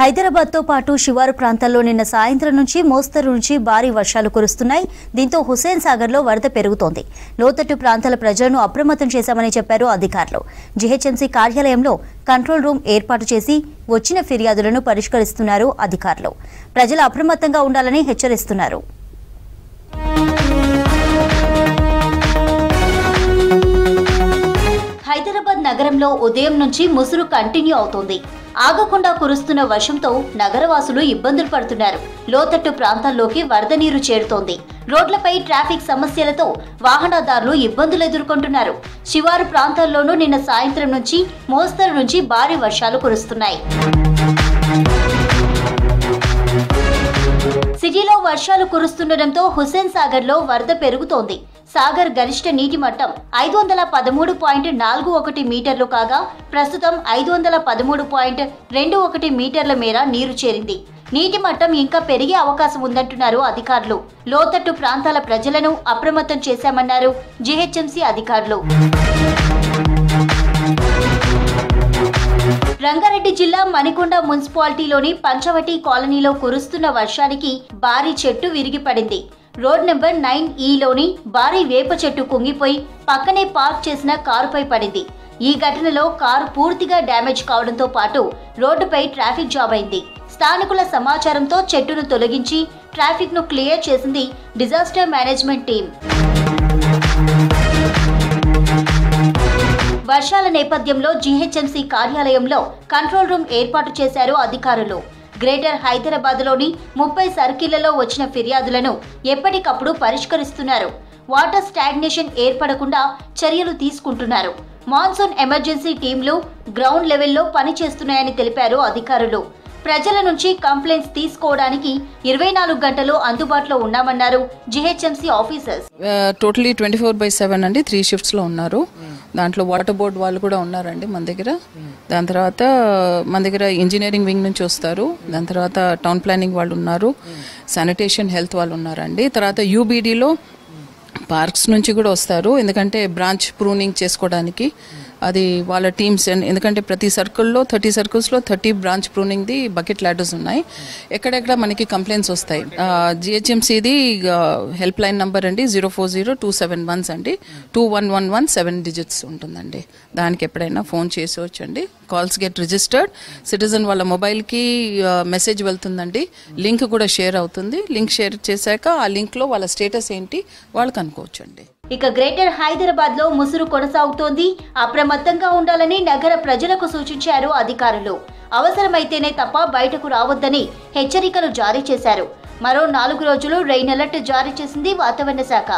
హైదరాబాద్ తో పాటు శివారు ప్రాంతాల్లో నిన్న సాయంత్రం నుంచి మోస్తరు నుంచి భారీ వర్షాలు కురుస్తున్నాయి. దీంతో హుస్సేన్ సాగర్ లో వరద పెరుగుతోంది. లోతట్టు ప్రాంతాల ప్రజలను అప్రమత్తం చేశామని చెప్పారు అధికారులు. జీహెచ్ఎంసీ కార్యాలయంలో కంట్రోల్ రూమ్ ఏర్పాటు చేసి వచ్చిన ఫిర్యాదులను పరిష్కరిస్తున్నారు అధికారులు. ప్రజలు అప్రమత్తంగా ఉండాలని హెచ్చరిస్తున్నారు. హైదరాబాద్ నగరంలో ఉదయం నుంచి ముసురు కంటిన్యూ అవుతోంది. ఆగకుండా కురుస్తున్న వర్షంతో నగరవాసులు ఇబ్బందులు పడుతున్నారు. లోతట్టు ప్రాంతాల్లోకి వరద నీరు చేరుతోంది. రోడ్లపై ట్రాఫిక్ సమస్యలతో వాహనదారులు ఇబ్బందులు ఎదుర్కొంటున్నారు. శివారు ప్రాంతాల్లోనూ నిన్న సాయంత్రం నుంచి మోస్తరు నుంచి భారీ వర్షాలు కురుస్తున్నాయి. సిటీలో వర్షాలు కురుస్తుండటంతో హుస్సేన్ సాగర్ లో వరద పెరుగుతోంది. సాగర్ గరిష్ట నీటి మట్టం 513.41 మీటర్లు కాగా ప్రస్తుతం 513.21 మీటర్ల మేర నీరు చేరింది. నీటి మట్టం ఇంకా పెరిగే అవకాశం ఉందంటున్నారు అధికారులు. లోతట్టు ప్రాంతాల ప్రజలను అప్రమత్తం చేశామన్నారు జీహెచ్ఎంసీ అధికారులు. రంగారెడ్డి జిల్లా మణికొండ మున్సిపాలిటీలోని పంచవటి కాలనీలో కురుస్తున్న వర్షానికి భారీ చెట్టు విరిగిపడింది. రోడ్ నెంబర్ 9E భారీ వేప చెట్టు కుంగిపోయి పక్కనే పార్క్ చేసిన కారుపై పడింది. ఈ ఘటనలో కారు పూర్తిగా డ్యామేజ్ కావడంతో పాటు రోడ్డుపై ట్రాఫిక్ జామ్ అయింది. స్థానికుల సమాచారంతో చెట్టును తొలగించి ట్రాఫిక్ ను క్లియర్ చేసింది డిజాస్టర్ మేనేజ్మెంట్ టీం. వర్షాల నేపథ్యంలో జీహెచ్ఎంసీ కార్యాలయంలో కంట్రోల్ రూమ్ ఏర్పాటు చేశారు అధికారులు. గ్రేటర్ హైదరాబాద్ లోని 30 సర్కిళ్లలో వచ్చిన ఫిర్యాదులను ఎప్పటికప్పుడు పరిష్కరిస్తున్నారు. వాటర్ స్టాగ్నేషన్ ఏర్పడకుండా చర్యలు తీసుకుంటున్నారు. మాన్సూన్ ఎమర్జెన్సీ టీంలు గ్రౌండ్ లెవెల్లో పనిచేస్తున్నాయని తెలిపారు అధికారులు. ప్రజల నుంచి కంప్లైంట్స్ తీసుకోవడానికి 24 గంటలు అందుబాటులో ఉన్నామన్నారు జీహెచ్ఎంసీ ఆఫీసర్స్. టోటలీ 24/7 అండి, 3 షిఫ్ట్స్ లో ఉన్నారు. దాంట్లో వాటర్ బోర్డ్ వాళ్ళు కూడా ఉన్నారండి మన దగ్గర. దాని తర్వాత మన దగ్గర ఇంజనీరింగ్ వింగ్ నుంచి వస్తారు. దాని తర్వాత టౌన్ ప్లానింగ్ వాళ్ళు ఉన్నారు, శానిటేషన్ హెల్త్ వాళ్ళు ఉన్నారండి. తర్వాత యూబీడీలో పార్క్స్ నుంచి కూడా వస్తారు, ఎందుకంటే బ్రాంచ్ ప్రూనింగ్ చేసుకోవడానికి అది వాళ్ళ టీమ్స్. ఎందుకంటే ప్రతి సర్కిల్లో 30 సర్కిల్స్లో 30 బ్రాంచ్ ప్రూనింగ్ది బకెట్ ల్యాడర్స్ ఉన్నాయి. ఎక్కడెక్కడ మనకి కంప్లైంట్స్ వస్తాయి. జిహెచ్ఎంసీది హెల్ప్ లైన్ నంబర్ అండి 040-271 అండి 2111 7 digits ఉంటుందండి. దానికి ఎప్పుడైనా ఫోన్ చేసేవచ్చండి. Calls get registered. సిటిజన్ వాళ్ళ మొబైల్కి మెసేజ్ వెళ్తుందండి, లింక్ కూడా షేర్ అవుతుంది. లింక్ షేర్ చేశాక ఆ లింక్లో వాళ్ళ స్టేటస్ ఏంటి వాళ్ళు కనుక్కోవచ్చండి. ఇక గ్రేటర్ హైదరాబాద్ లో ముసురు కొనసాగుతోంది. అప్రమత్తంగా ఉండాలని నగర ప్రజలకు సూచించారు అధికారులు. అవసరమైతేనే తప్ప బయటకు రావద్దని హెచ్చరికలు జారీ చేశారు. మరో 4 రోజులు రెయిన్ అలర్ట్ జారీ చేసింది వాతావరణ శాఖ.